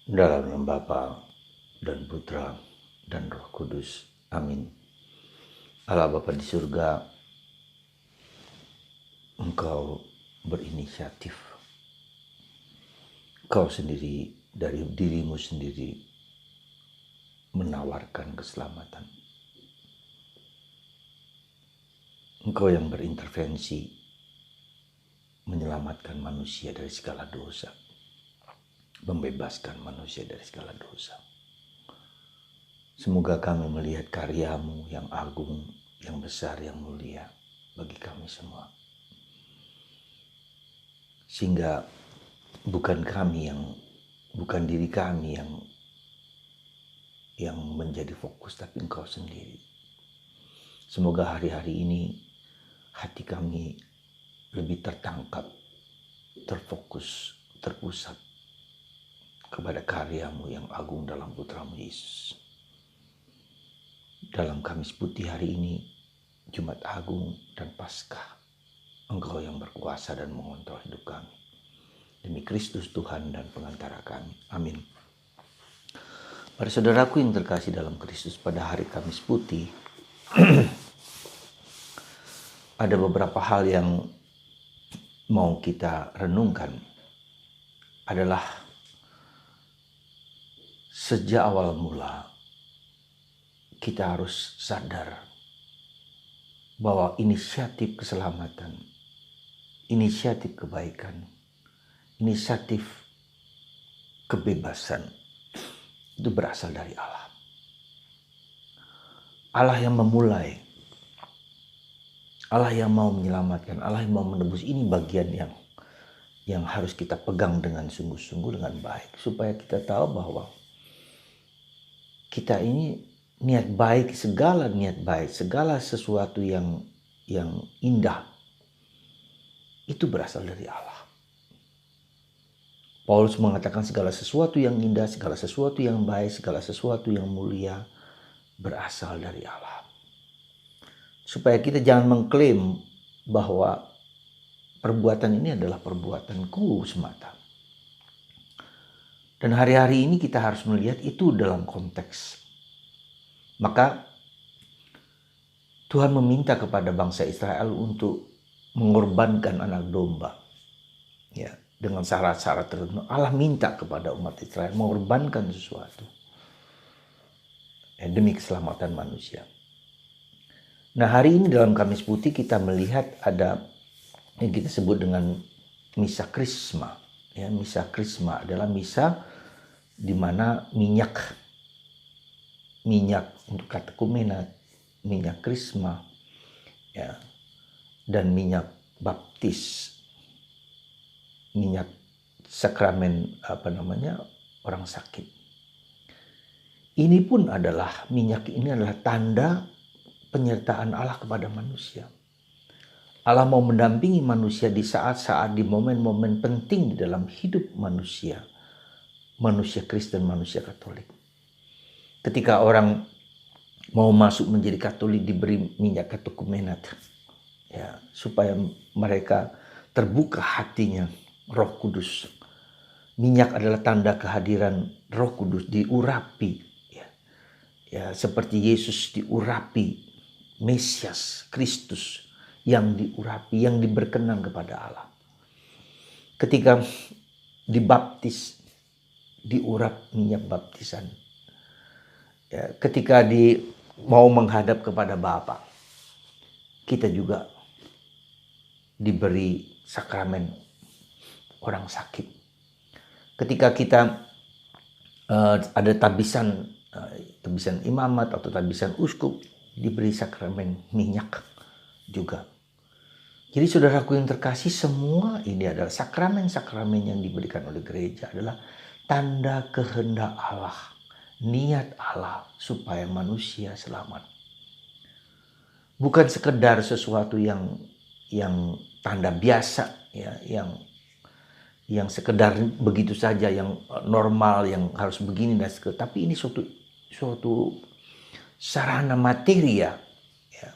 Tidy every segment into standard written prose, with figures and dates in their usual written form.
Dalam nama Bapa dan Putra dan Roh Kudus. Amin. Allah Bapa di surga, Engkau berinisiatif. Kau sendiri dari dirimu sendiri menawarkan keselamatan. Engkau yang berintervensi menyelamatkan manusia dari segala dosa, membebaskan manusia dari segala dosa. Semoga kami melihat karya-Mu yang agung, yang besar, yang mulia bagi kami semua. Sehingga bukan diri kami yang menjadi fokus, tapi Engkau sendiri. Semoga hari-hari ini hati kami lebih tertangkap, terfokus, terpusat kepada karya-Mu yang agung dalam Putra-Mu Yesus. Dalam Kamis Putih hari ini, Jumat Agung dan Paskah, Engkau yang berkuasa dan mengontrol hidup kami. Demi Kristus Tuhan dan pengantara kami. Amin. Para saudaraku yang terkasih dalam Kristus, pada hari Kamis Putih, ada beberapa hal yang mau kita renungkan. Adalah sejak awal mula kita harus sadar bahwa inisiatif keselamatan, inisiatif kebaikan, inisiatif kebebasan itu berasal dari Allah. Allah yang memulai, Allah yang mau menyelamatkan, Allah yang mau menebus. Ini bagian yang harus kita pegang dengan sungguh-sungguh, dengan baik, supaya kita tahu bahwa kita ini niat baik, segala niat baik, segala sesuatu yang indah itu berasal dari Allah. Paulus mengatakan segala sesuatu yang indah, segala sesuatu yang baik, segala sesuatu yang mulia berasal dari Allah. Supaya kita jangan mengklaim bahwa perbuatan ini adalah perbuatanku semata. Dan hari-hari ini kita harus melihat itu dalam konteks. Maka Tuhan meminta kepada bangsa Israel untuk mengorbankan anak domba. Ya, dengan syarat-syarat tertentu. Allah minta kepada umat Israel mengorbankan sesuatu demi keselamatan manusia. Nah, hari ini dalam Kamis Putih kita melihat ada yang kita sebut dengan misa krisma. Ya, misa krisma adalah misa di mana minyak untuk katekumenat, minyak krisma, ya, dan minyak baptis, minyak sakramen orang sakit. Ini pun adalah minyak ini adalah tanda penyertaan Allah kepada manusia. Allah mau mendampingi manusia di saat-saat, di momen-momen penting di dalam hidup manusia Kristen, manusia Katolik. Ketika orang mau masuk menjadi Katolik, diberi minyak katekumenat, ya, supaya mereka terbuka hatinya, Roh Kudus. Minyak adalah tanda kehadiran Roh Kudus, diurapi, ya, seperti Yesus diurapi, Mesias Kristus yang diurapi, yang diberkenan kepada Allah. Ketika dibaptis, diurap minyak baptisan. Ya, ketika mau menghadap kepada Bapa, kita juga diberi sakramen orang sakit. Ketika kita ada tabisan imamat atau tabisan uskup, diberi sakramen minyak juga. Jadi saudaraku yang terkasih, semua ini adalah sakramen-sakramen yang diberikan oleh gereja adalah tanda kehendak Allah, niat Allah supaya manusia selamat. Bukan sekedar sesuatu yang tanda biasa, ya, yang sekedar begitu saja, yang normal, yang harus begini dan sekedar. Tapi ini suatu sarana materia, ya,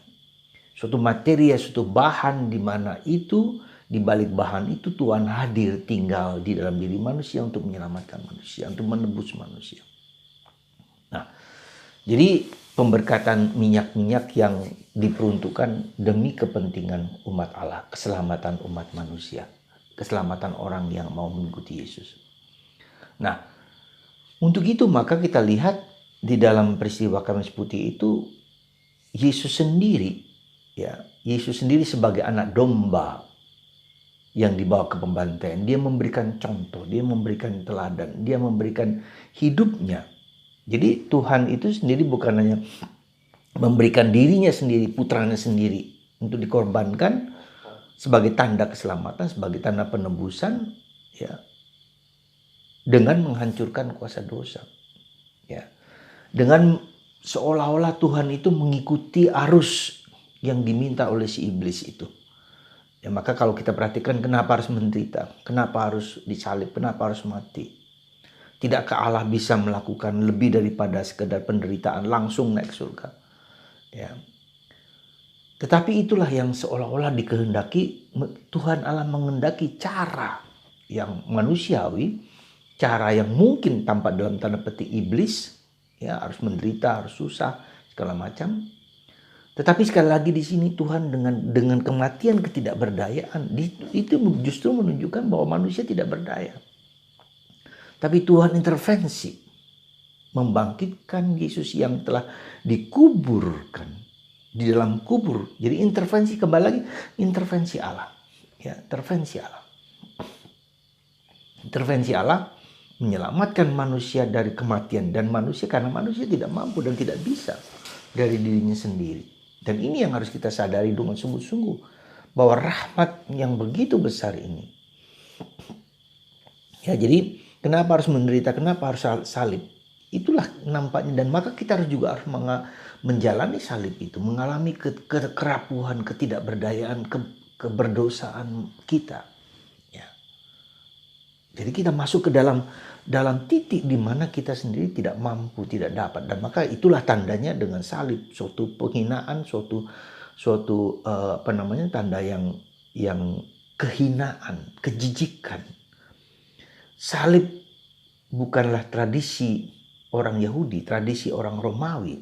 suatu bahan di mana itu Di balik bahan itu Tuhan hadir tinggal di dalam diri manusia untuk menyelamatkan manusia, untuk menebus manusia. Nah, jadi pemberkatan minyak-minyak yang diperuntukkan demi kepentingan umat Allah, keselamatan umat manusia, keselamatan orang yang mau mengikuti Yesus. Nah, untuk itu maka kita lihat di dalam peristiwa Kamis Putih itu Yesus sendiri, ya, Yesus sendiri sebagai anak domba yang dibawa ke pembantaian, dia memberikan contoh, dia memberikan teladan, dia memberikan hidupnya. Jadi Tuhan itu sendiri bukan hanya memberikan dirinya sendiri, putranya sendiri untuk dikorbankan sebagai tanda keselamatan, sebagai tanda penebusan, ya, dengan menghancurkan kuasa dosa, ya, dengan seolah-olah Tuhan itu mengikuti arus yang diminta oleh si iblis itu. Ya, maka kalau kita perhatikan kenapa harus menderita, kenapa harus disalib, kenapa harus mati. Tidakkah Allah bisa melakukan lebih daripada sekedar penderitaan, langsung naik surga? Ya. Tetapi itulah yang seolah-olah dikehendaki, Tuhan Allah menghendaki cara yang manusiawi, cara yang mungkin tampak dalam tanda petik iblis, ya, harus menderita, harus susah, segala macam. Tetapi sekali lagi di sini Tuhan dengan kematian ketidakberdayaan itu justru menunjukkan bahwa manusia tidak berdaya. Tapi Tuhan intervensi membangkitkan Yesus yang telah dikuburkan di dalam kubur. Jadi intervensi, kembali lagi, intervensi Allah. Ya, intervensi Allah. Intervensi Allah menyelamatkan manusia dari kematian, dan manusia karena manusia tidak mampu dan tidak bisa dari dirinya sendiri. Dan ini yang harus kita sadari dengan sungguh-sungguh, bahwa rahmat yang begitu besar ini. Ya, jadi kenapa harus menderita, kenapa harus salib? Itulah nampaknya, dan maka kita juga harus menjalani salib itu, mengalami kerapuhan, ketidakberdayaan, keberdosaan kita. Ya. Jadi kita masuk ke dalam titik di mana kita sendiri tidak mampu, tidak dapat, dan maka itulah tandanya dengan salib, suatu penghinaan, suatu tanda yang kehinaan, kejijikan. Salib bukanlah tradisi orang Yahudi, tradisi orang Romawi,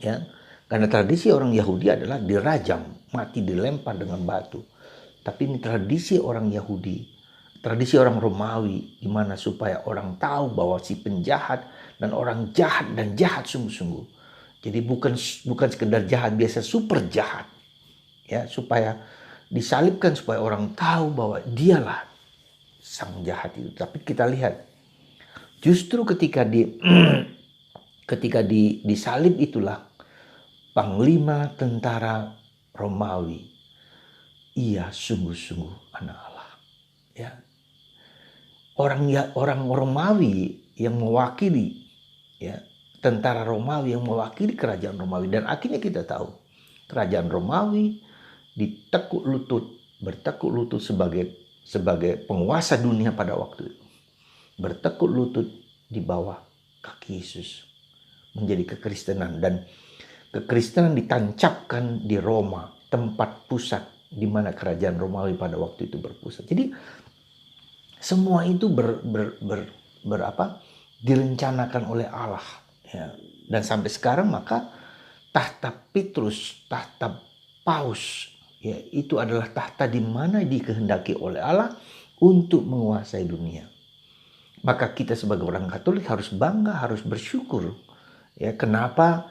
ya, karena tradisi orang Yahudi adalah dirajam, mati, dilempar dengan batu. Tapi ini tradisi orang Yahudi, tradisi orang Romawi, di mana supaya orang tahu bahwa si penjahat dan orang jahat dan jahat sungguh-sungguh. Jadi bukan sekedar jahat biasa, super jahat, ya, supaya disalibkan supaya orang tahu bahwa dialah sang jahat itu. Tapi kita lihat justru ketika disalib itulah panglima tentara Romawi, ia sungguh-sungguh anak Allah, ya. Orang Romawi yang mewakili, ya, tentara Romawi yang mewakili kerajaan Romawi, dan akhirnya kita tahu kerajaan Romawi bertekuk lutut sebagai penguasa dunia pada waktu itu, bertekuk lutut di bawah kaki Yesus, menjadi kekristenan, dan kekristenan ditancapkan di Roma, tempat pusat di mana kerajaan Romawi pada waktu itu berpusat. Jadi semua itu direncanakan oleh Allah, ya. Dan sampai sekarang maka tahta Petrus, tahta Paus, ya, itu adalah tahta di mana dikehendaki oleh Allah untuk menguasai dunia. Maka kita sebagai orang Katolik harus bangga, harus bersyukur, ya. Kenapa?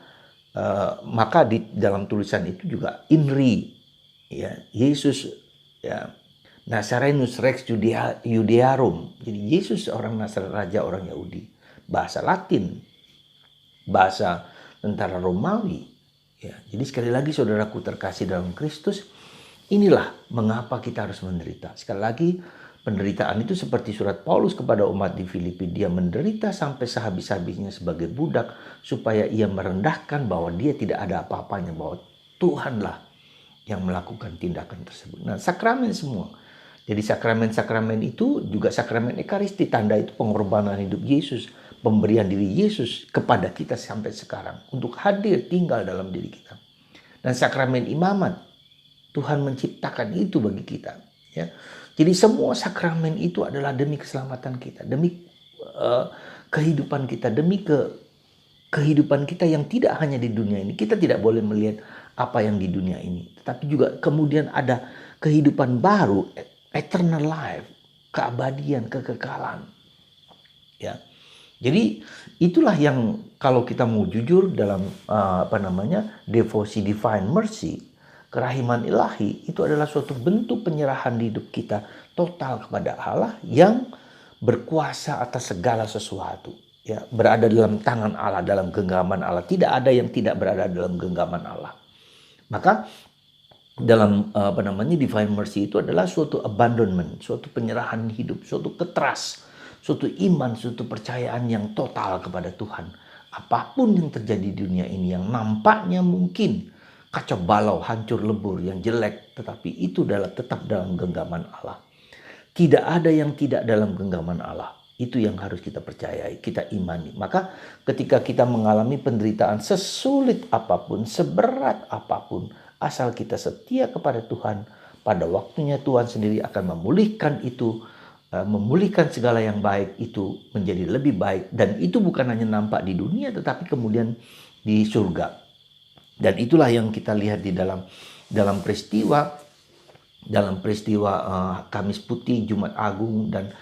Maka di dalam tulisan itu juga INRI, ya, Yesus, ya, Nazarenus Rex Judearum. Jadi Yesus orang Nazaret, raja orang Yahudi. Bahasa Latin, bahasa tentara Romawi. Ya, jadi sekali lagi saudaraku terkasih dalam Kristus, inilah mengapa kita harus menderita. Sekali lagi, penderitaan itu seperti surat Paulus kepada umat di Filipi. Dia menderita sampai sehabis-habisnya sebagai budak, supaya ia merendahkan bahwa dia tidak ada apa-apanya, bahwa Tuhanlah yang melakukan tindakan tersebut. Nah, sakramen semua. Jadi sakramen-sakramen itu juga sakramen Ekaristi, tanda itu pengorbanan hidup Yesus, pemberian diri Yesus kepada kita sampai sekarang untuk hadir tinggal dalam diri kita. Dan sakramen imamat, Tuhan menciptakan itu bagi kita. Ya. Jadi semua sakramen itu adalah demi keselamatan kita, demi kehidupan kita, demi kehidupan kita yang tidak hanya di dunia ini. Kita tidak boleh melihat apa yang di dunia ini, tetapi juga kemudian ada kehidupan baru, eternal life, keabadian, kekekalan. Ya. Jadi itulah yang kalau kita mau jujur dalam devosi divine mercy, kerahiman ilahi, itu adalah suatu bentuk penyerahan hidup kita total kepada Allah yang berkuasa atas segala sesuatu. Ya, berada dalam tangan Allah, dalam genggaman Allah. Tidak ada yang tidak berada dalam genggaman Allah. Maka dalam divine mercy itu adalah suatu abandonment, suatu penyerahan hidup, suatu keteras, suatu iman, suatu percayaan yang total kepada Tuhan. Apapun yang terjadi di dunia ini yang nampaknya mungkin kacau balau, hancur lebur, yang jelek, tetapi itu adalah tetap dalam genggaman Allah. Tidak ada yang tidak dalam genggaman Allah. Itu yang harus kita percayai, kita imani. Maka ketika kita mengalami penderitaan sesulit apapun, seberat apapun, asal kita setia kepada Tuhan, pada waktunya Tuhan sendiri akan memulihkan itu, memulihkan segala yang baik itu menjadi lebih baik. Dan itu bukan hanya nampak di dunia, tetapi kemudian di surga. Dan itulah yang kita lihat di dalam peristiwa Kamis Putih, Jumat Agung, dan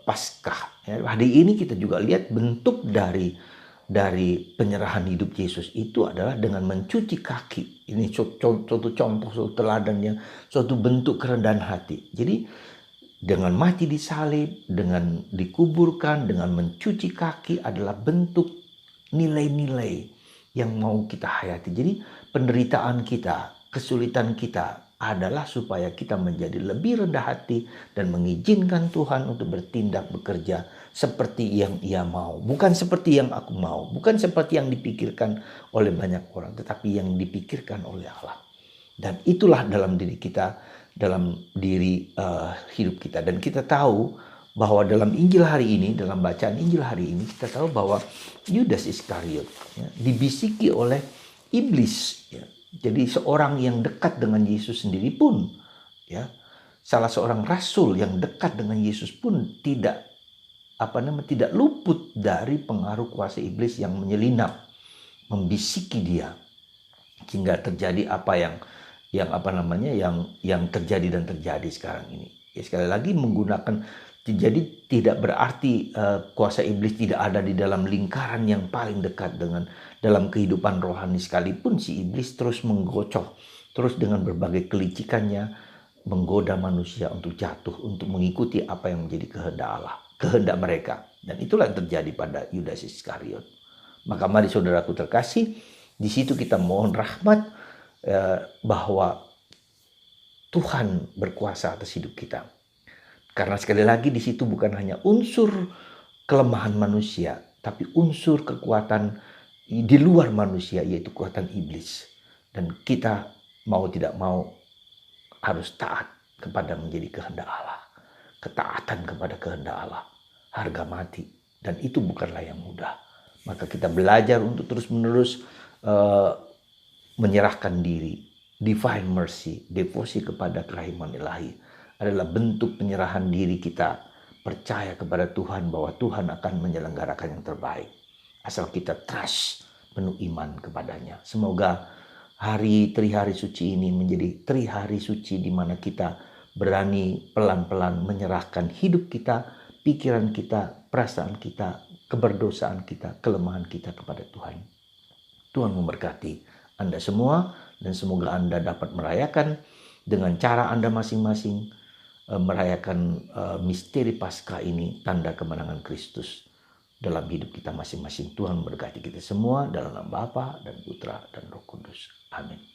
Paskah. Ya, hari ini kita juga lihat bentuk dari penyerahan hidup Yesus itu adalah dengan mencuci kaki. Ini suatu contoh, suatu teladan yang suatu bentuk kerendahan hati. Jadi dengan mati di salib, dengan dikuburkan, dengan mencuci kaki adalah bentuk nilai-nilai yang mau kita hayati. Jadi penderitaan kita, kesulitan kita adalah supaya kita menjadi lebih rendah hati dan mengizinkan Tuhan untuk bertindak, bekerja seperti yang Ia mau. Bukan seperti yang aku mau, bukan seperti yang dipikirkan oleh banyak orang, tetapi yang dipikirkan oleh Allah. Dan itulah dalam diri kita, dalam diri hidup kita. Dan kita tahu bahwa dalam Injil hari ini, dalam bacaan Injil hari ini, kita tahu bahwa Yudas Iskariot ya, dibisiki oleh iblis. Ya. Jadi seorang yang dekat dengan Yesus sendiri pun, ya, salah seorang rasul yang dekat dengan Yesus pun tidak luput dari pengaruh kuasa iblis yang menyelinap, membisiki dia, hingga terjadi apa yang terjadi dan terjadi sekarang ini. Ya, sekali lagi menggunakan, jadi tidak berarti kuasa iblis tidak ada di dalam lingkaran yang paling dekat dengan dalam kehidupan rohani, sekalipun si iblis terus menggocok, terus dengan berbagai kelicikannya menggoda manusia untuk jatuh, untuk mengikuti apa yang menjadi kehendak Allah, kehendak mereka. Dan itulah yang terjadi pada Yudas Iskariot. Maka mari saudaraku terkasih, di situ kita mohon rahmat bahwa Tuhan berkuasa atas hidup kita. Karena sekali lagi di situ bukan hanya unsur kelemahan manusia, tapi unsur kekuatan di luar manusia, yaitu kekuatan iblis. Dan kita mau tidak mau harus taat kepada menjadi kehendak Allah. Ketaatan kepada kehendak Allah, harga mati. Dan itu bukanlah yang mudah. Maka kita belajar untuk terus-menerus menyerahkan diri. Divine mercy, devosi kepada kerahiman ilahi adalah bentuk penyerahan diri kita, percaya kepada Tuhan bahwa Tuhan akan menyelenggarakan yang terbaik. Asal kita trust, penuh iman kepadanya. Semoga tri-hari suci ini menjadi tri-hari suci di mana kita berani pelan-pelan menyerahkan hidup kita, pikiran kita, perasaan kita, keberdosaan kita, kelemahan kita kepada Tuhan. Tuhan memberkati Anda semua, dan semoga Anda dapat merayakan dengan cara Anda masing-masing, merayakan misteri Paskah ini, tanda kemenangan Kristus dalam hidup kita masing-masing. Tuhan memberkati kita semua dalam nama Bapa dan Putra dan Roh Kudus. Amin.